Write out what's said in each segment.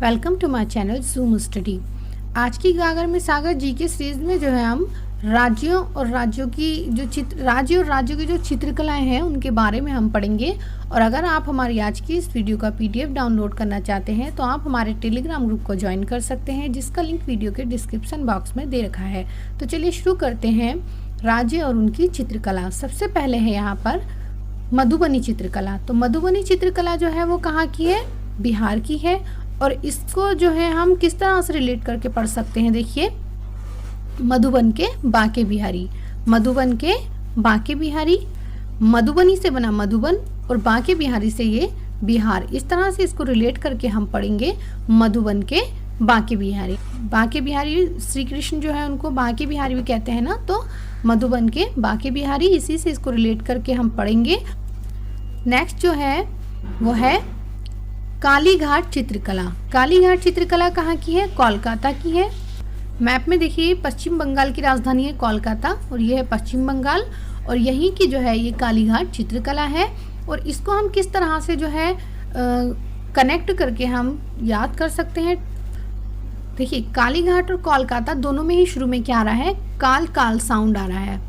Welcome to my channel zoom study. आज की गागर में सागर जी के सीरीज में जो है हम राज्यों और राज्यों की जो चित्रकलाएं हैं उनके बारे में हम पढ़ेंगे। और अगर आप हमारी आज की इस वीडियो का पीडीएफ डाउनलोड करना चाहते हैं तो आप हमारे टेलीग्राम ग्रुप को ज्वाइन कर सकते हैं, जिसका लिंक वीडियो के डिस्क्रिप्शन बॉक्स में दे रखा है। तो चलिए शुरू करते हैं राज्य और उनकी चित्रकला। सबसे पहले है यहाँ पर मधुबनी चित्रकला। तो मधुबनी चित्रकला जो है वो कहाँ की है? बिहार की है। और इसको जो है हम किस तरह से रिलेट करके पढ़ सकते हैं? देखिए, मधुबन के बांके बिहारी, मधुबन के बांके बिहारी, मधुबनी से बना मधुबन और बांके बिहारी से ये बिहार। इस तरह से इसको रिलेट करके हम पढ़ेंगे मधुबन के बांके बिहारी। बांके बिहारी श्री कृष्ण जो है उनको बांके बिहारी भी कहते हैं ना, तो मधुबन के बांके बिहारी, इसी से इसको रिलेट करके हम पढ़ेंगे। नेक्स्ट जो है वो है कालीघाट चित्रकला। कालीघाट चित्रकला कहाँ की है? कोलकाता की है। मैप में देखिए पश्चिम बंगाल की राजधानी है कोलकाता और ये है पश्चिम बंगाल, और यहीं की जो है ये कालीघाट चित्रकला है। और इसको हम किस तरह से जो है कनेक्ट करके हम याद कर सकते हैं? देखिए, कालीघाट और कोलकाता दोनों में ही शुरू में क्या आ रहा है? काल काल साउंड आ रहा है।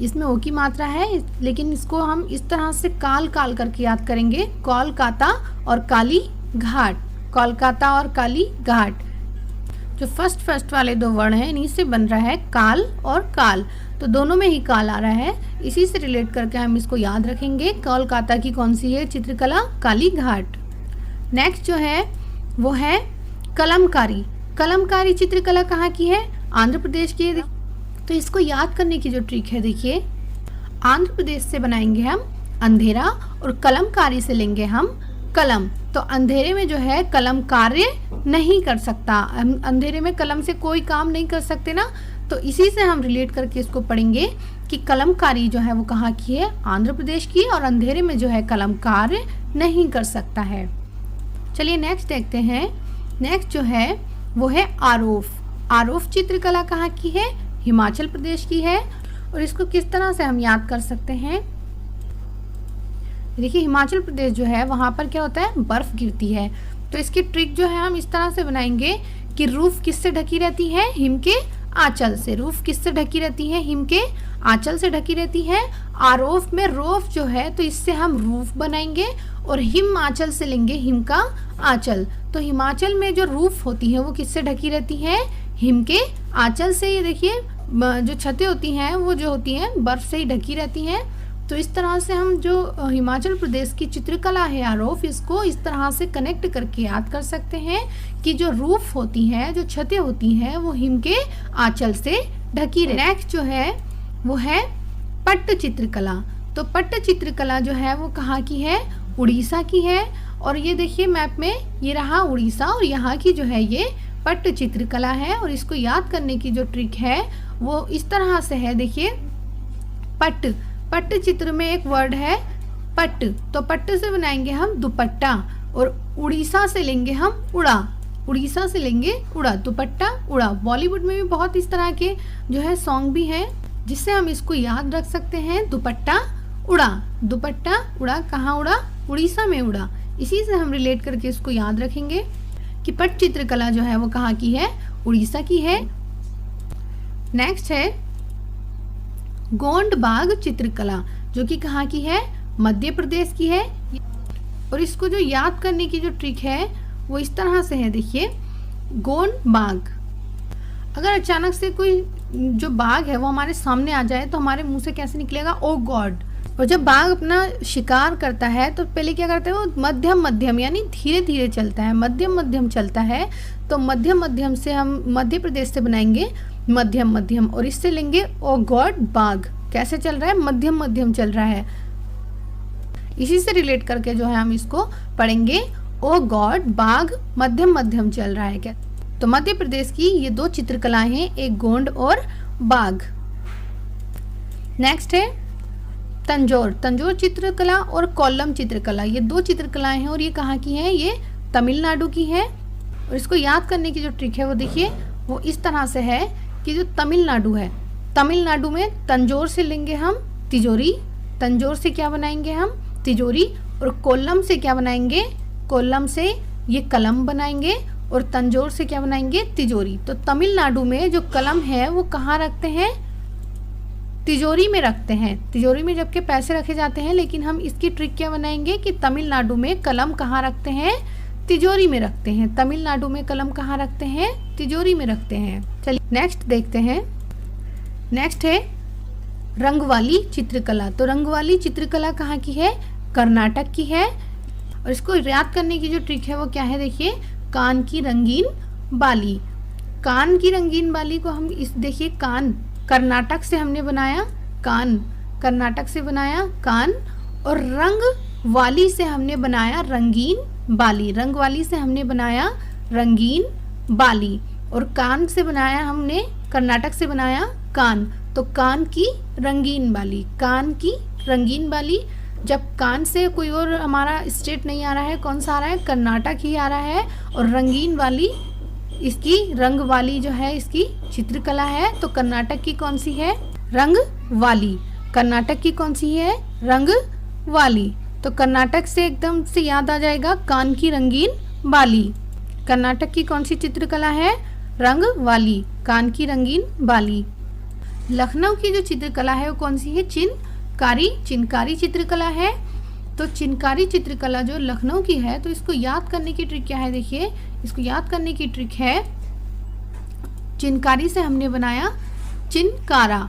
इसमें ओ की मात्रा है, लेकिन इसको हम इस तरह से काल काल करके याद करेंगे। कोलकाता और काली घाट, कोलकाता और काली घाट। जो फर्स्ट वाले दो वर्ण हैं इन्हीं से बन रहा है काल और काल, तो दोनों में ही काल आ रहा है। इसी से रिलेट करके हम इसको याद रखेंगे। कोलकाता की कौन सी है चित्रकला? काली घाट। नेक्स्ट जो है वो है कलमकारी। कलमकारी चित्रकला कहाँ की है? आंध्र प्रदेश की है। तो इसको याद करने की जो ट्रिक है, देखिए, आंध्र प्रदेश से बनाएंगे हम अंधेरा और कलमकारी से लेंगे हम कलम। तो अंधेरे में जो है कलम कार्य नहीं कर सकता, अंधेरे में कलम से कोई काम नहीं कर सकते ना, तो इसी से हम रिलेट करके इसको पढ़ेंगे कि कलमकारी जो है वो कहाँ की है? आंध्र प्रदेश की, और अंधेरे में जो है कलम कार्य नहीं कर सकता है। चलिए नेक्स्ट देखते हैं। नेक्स्ट जो है वो है आरोफ। आरोफ चित्रकला कहाँ की है? हिमाचल प्रदेश की है। और इसको किस तरह से हम याद कर सकते हैं? देखिए, हिमाचल प्रदेश जो है वहाँ पर क्या होता है? बर्फ गिरती है। तो इसकी ट्रिक जो है हम इस तरह से बनाएंगे कि रूफ किससे ढकी रहती है? हिम के आंचल से। रूफ किससे ढकी रहती है? हिम के आंचल से ढकी रहती है। आरोफ में रोफ जो है तो इससे हम रूफ बनाएंगे, और हिम आंचल से लेंगे हिम का आंचल। तो हिमाचल में जो रूफ होती है वो किससे ढकी रहती है? हिम के आंचल से। ये देखिए, जो छतें होती हैं वो जो होती हैं बर्फ से ही ढकी रहती हैं। तो इस तरह से हम जो हिमाचल प्रदेश की चित्रकला है आरोफ, इसको इस तरह से कनेक्ट करके याद कर सकते हैं कि जो रूफ होती हैं, जो छतें होती हैं, वो हिम के आंचल से ढकी रहती है। नेक्स्ट जो है वो है पट्ट चित्रकला। तो पट्ट चित्रकला जो है वो कहाँ की है? उड़ीसा की है। और ये देखिए मैप में ये रहा उड़ीसा, और यहाँ की जो है ये पट्ट चित्रकला है। और इसको याद करने की जो ट्रिक है वो इस तरह से है। देखिए, पट्ट, पट्ट चित्र में एक वर्ड है पट्ट, तो पट्ट से बनाएंगे हम दुपट्टा, और उड़ीसा से लेंगे हम उड़ा। उड़ीसा से लेंगे उड़ा, दुपट्टा उड़ा। बॉलीवुड में भी बहुत इस तरह के जो है सॉन्ग भी हैं जिससे हम इसको याद रख सकते हैं। दुपट्टा उड़ा, दुपट्टा उड़ा, कहाँ उड़ा? उड़ीसा में उड़ा। इसी से हम रिलेट करके इसको याद रखेंगे कि पट्ट चित्रकला जो है वो कहाँ की है? उड़ीसा की है। नेक्स्ट है गोंड बाग चित्रकला, जो कि कहाँ की है? मध्य प्रदेश की है। और इसको जो याद करने की जो ट्रिक है वो इस तरह से है। देखिए, गोंड बाग, अगर अचानक से कोई जो बाघ है वो हमारे सामने आ जाए तो हमारे मुंह से कैसे निकलेगा? ओ गॉड। और जब बाघ अपना शिकार करता है तो पहले क्या करता है? वो मध्यम मध्यम यानी धीरे धीरे चलता है, मध्यम मध्यम चलता है। तो मध्यम मध्यम से हम मध्य प्रदेश से बनाएंगे मध्यम मध्यम, और इससे लेंगे ओ गॉड बाघ। कैसे चल रहा है? मध्यम मध्यम चल रहा है। इसी से रिलेट करके जो है हम इसको पढ़ेंगे ओ गॉड बाघ मध्यम मध्यम चल रहा है। क्या? तो मध्य प्रदेश की ये दो चित्रकलाएं हैं, एक गोंड और बाघ। नेक्स्ट है तंजौर। तंजौर चित्रकला और कोल्लम चित्रकला, ये दो चित्रकलाएं हैं, और ये कहाँ की है? ये तमिलनाडु की है। और इसको याद करने की जो ट्रिक है वो देखिए, वो इस तरह से है कि जो तमिलनाडु है, तमिलनाडु में तंजौर से लेंगे हम तिजोरी। तंजौर से क्या बनाएंगे हम? तिजोरी। और कोल्लम से क्या बनाएंगे? कोल्लम से ये कलम बनाएंगे, और तंजोर से क्या बनाएंगे, तिजोरी। तो तमिलनाडु में जो कलम है वो कहाँ रखते हैं, तिजोरी में रखते हैं। तिजोरी में जबकि पैसे रखे जाते हैं, लेकिन हम इसकी ट्रिक क्या बनाएंगे कि तमिलनाडु में कलम कहाँ रखते हैं, तिजोरी में रखते हैं। तमिलनाडु में कलम कहाँ रखते हैं, तिजोरी में रखते हैं। चलिए नेक्स्ट देखते हैं। नेक्स्ट है रंग वाली चित्रकला। तो रंग वाली चित्रकला कहाँ की है, कर्नाटक की है। और इसको याद करने की जो ट्रिक है वो क्या है, देखिए, कान की रंगीन बाली। कान की रंगीन बाली को हम इस देखिए, कान कर्नाटक से हमने बनाया, कान कर्नाटक से बनाया कान, और रंग वाली से हमने बनाया रंगीन बाली। रंग वाली से हमने बनाया रंगीन बाली, और कान से बनाया हमने, कर्नाटक से बनाया कान। तो कान की रंगीन बाली, कान की रंगीन बाली। जब कान से कोई और हमारा स्टेट नहीं आ रहा है, कौन सा आ रहा है, कर्नाटक ही आ रहा है। और रंगीन वाली, इसकी रंग वाली जो है इसकी चित्रकला है। तो कर्नाटक की कौन सी है, रंग वाली। कर्नाटक की कौन सी है, रंग वाली। तो कर्नाटक से एकदम से याद आ जाएगा कान की रंगीन बाली। कर्नाटक की कौन सी चित्रकला है, रंग वाली, कान की रंगीन बाली। लखनऊ की जो चित्रकला है वो कौन सी है, चिनकारी। चिनकारी चित्रकला है। तो चिनकारी चित्रकला जो लखनऊ की है, तो इसको याद करने की ट्रिक क्या है, देखिए, इसको याद करने की ट्रिक है, चिनकारी से हमने बनाया चिनकारा।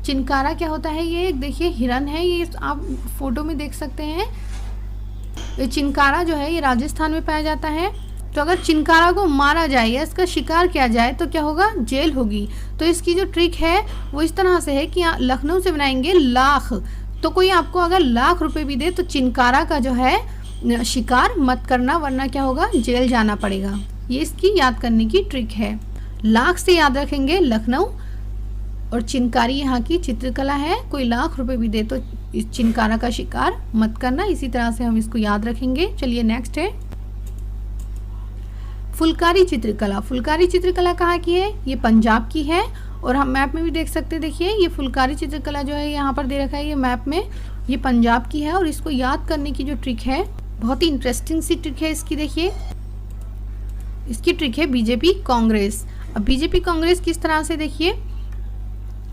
चिनकारा क्या होता है, ये देखिए हिरन है, ये आप फोटो में देख सकते हैं। ये चिनकारा जो है ये राजस्थान में पाया जाता है। तो अगर चिनकारा को मारा जाए या इसका शिकार किया जाए तो क्या होगा, जेल होगी। तो इसकी जो ट्रिक है वो इस तरह से है कि लखनऊ से बनाएंगे लाख। तो कोई आपको अगर लाख रुपए भी दे तो चिनकारा का जो है शिकार मत करना, वरना क्या होगा, जेल जाना पड़ेगा। ये इसकी याद करने की ट्रिक है। लाख से याद रखेंगे लखनऊ, और चिनकारी यहाँ की चित्रकला है। कोई लाख रुपए भी दे तो इस चिनकारा का शिकार मत करना। इसी तरह से हम इसको याद रखेंगे। चलिए नेक्स्ट है फुलकारी चित्रकला। फुलकारी चित्रकला कहाँ की है, ये पंजाब की है। और हम मैप में भी देख सकते हैं, देखिए ये फुलकारी चित्रकला जो है यहाँ पर दे रखा है, ये मैप में, ये पंजाब की है। और इसको याद करने की जो ट्रिक है, बहुत ही इंटरेस्टिंग सी ट्रिक है इसकी। देखिए इसकी ट्रिक है बीजेपी कांग्रेस। अब बीजेपी कांग्रेस किस तरह से, देखिए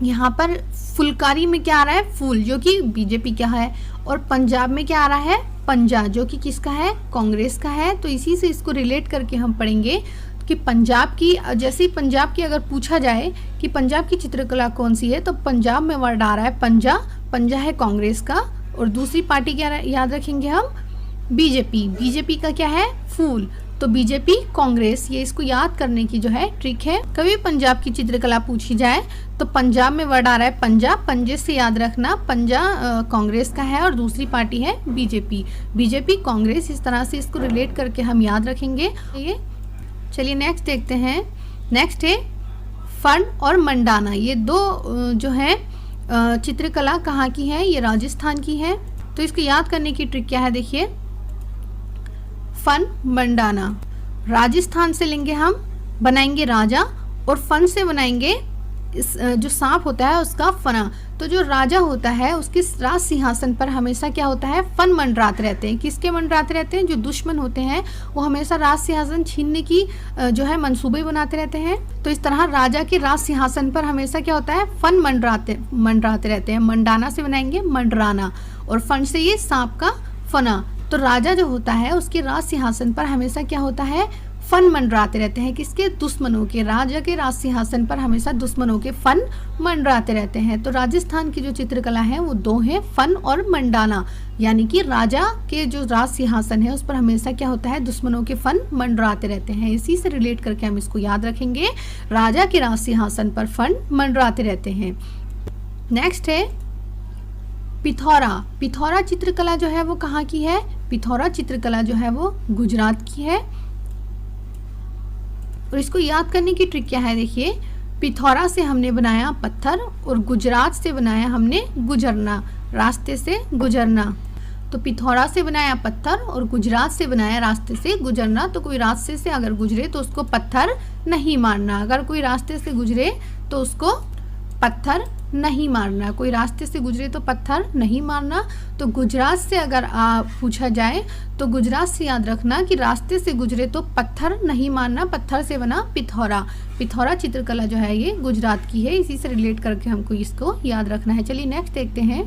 यहाँ पर फुलकारी में क्या आ रहा है, फूल, जो कि बीजेपी का है। और पंजाब में क्या आ रहा है, पंजा, जो कि किसका है, कांग्रेस का है। तो इसी से इसको रिलेट करके हम पढ़ेंगे कि पंजाब की, जैसे पंजाब की अगर पूछा जाए कि पंजाब की चित्रकला कौन सी है, तो पंजाब में वर्ड आ रहा है पंजा। पंजा है कांग्रेस का। और दूसरी पार्टी क्या याद रखेंगे हम, बीजेपी। बीजेपी का क्या है, फूल। तो बीजेपी कांग्रेस, ये इसको याद करने की जो है ट्रिक है। कभी पंजाब की चित्रकला पूछी जाए तो पंजाब में वर्ड आ रहा है पंजाब, पंजे से याद रखना, पंजा कांग्रेस का है और दूसरी पार्टी है बीजेपी। बीजेपी कांग्रेस, इस तरह से इसको रिलेट करके हम याद रखेंगे। ये चलिए नेक्स्ट देखते हैं। नेक्स्ट है फन और मंडाना। ये दो जो है चित्रकला कहाँ की है, ये राजस्थान की है। तो इसको याद करने की ट्रिक क्या है, देखिए फन मंडाना। राजस्थान से लेंगे हम, बनाएंगे राजा, और फन से बनाएंगे इस जो सांप होता है उसका फना। तो जो राजा होता है उसके राज सिंहासन पर हमेशा क्या होता है, फन मंडराते रहते हैं। किसके मंडराते रहते हैं, जो दुश्मन होते हैं वो हमेशा राज सिंहासन छीनने की जो है मंसूबे बनाते रहते हैं। तो इस तरह राजा के राज सिंहासन पर हमेशा क्या होता है, फन मंडराते रहते हैं। मंडाना से बनाएंगे मंडराना, और फन से ये सांप का फना। तो राजा जो होता है उसके राज सिंहासन पर हमेशा क्या होता है, फन मंडराते रहते हैं। किसके, दुश्मनों के। राजा के राज सिंहासन पर हमेशा दुश्मनों के फन मंडराते रहते हैं। तो राजस्थान की जो चित्रकला है वो दो है, फन और मंडाना। यानी कि राजा के जो राज सिंहासन है उस पर हमेशा क्या होता है, दुश्मनों के फन मंडराते रहते हैं। इसी से रिलेट करके हम इसको याद रखेंगे, राजा के राज सिंहासन पर फन मंडराते रहते हैं। नेक्स्ट है पिथौरा। पिथौरा चित्रकला जो है वो कहाँ की है, पिथौरा चित्रकला जो है वो गुजरात की है। और इसको याद करने की ट्रिक क्या है, देखिए पिथौरा से हमने बनाया पत्थर, और गुजरात से बनाया हमने गुजरना, रास्ते से गुजरना। तो पिथौरा से बनाया पत्थर और गुजरात से बनाया रास्ते से गुजरना। तो कोई रास्ते से अगर गुजरे तो उसको पत्थर नहीं मारना, अगर कोई रास्ते से गुजरे तो उसको पत्थर नहीं मारना। कोई रास्ते से गुजरे तो पत्थर नहीं मारना। तो गुजरात से अगर पूछा जाए तो गुजरात से याद रखना कि रास्ते से गुजरे तो पत्थर नहीं मारना। पत्थर से बना पिथौरा। पिथौरा चित्रकला जो है ये गुजरात की है, इसी से रिलेट करके हमको इसको याद रखना है। चलिए नेक्स्ट देखते हैं।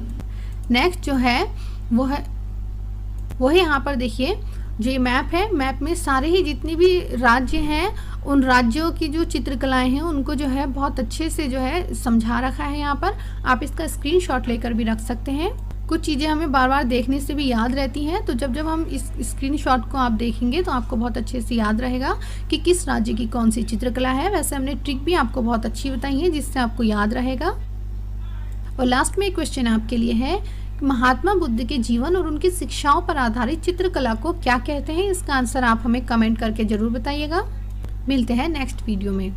नेक्स्ट जो है वो है यहाँ पर देखिए जो ये मैप है, मैप में सारे ही जितने भी राज्य हैं उन राज्यों की जो चित्रकलाएं हैं उनको जो है बहुत अच्छे से जो है समझा रखा है। यहाँ पर आप इसका स्क्रीनशॉट लेकर भी रख सकते हैं। कुछ चीज़ें हमें बार बार देखने से भी याद रहती हैं, तो जब हम इस स्क्रीनशॉट को आप देखेंगे तो आपको बहुत अच्छे से याद रहेगा कि किस राज्य की कौन सी चित्रकला है। वैसे हमने ट्रिक भी आपको बहुत अच्छी बताई है जिससे आपको याद रहेगा। और लास्ट में एक क्वेश्चन आपके लिए है, महात्मा बुद्ध के जीवन और उनकी शिक्षाओं पर आधारित चित्रकला को क्या कहते हैं? इसका आंसर आप हमें कमेंट करके ज़रूर बताइएगा। मिलते हैं नेक्स्ट वीडियो में।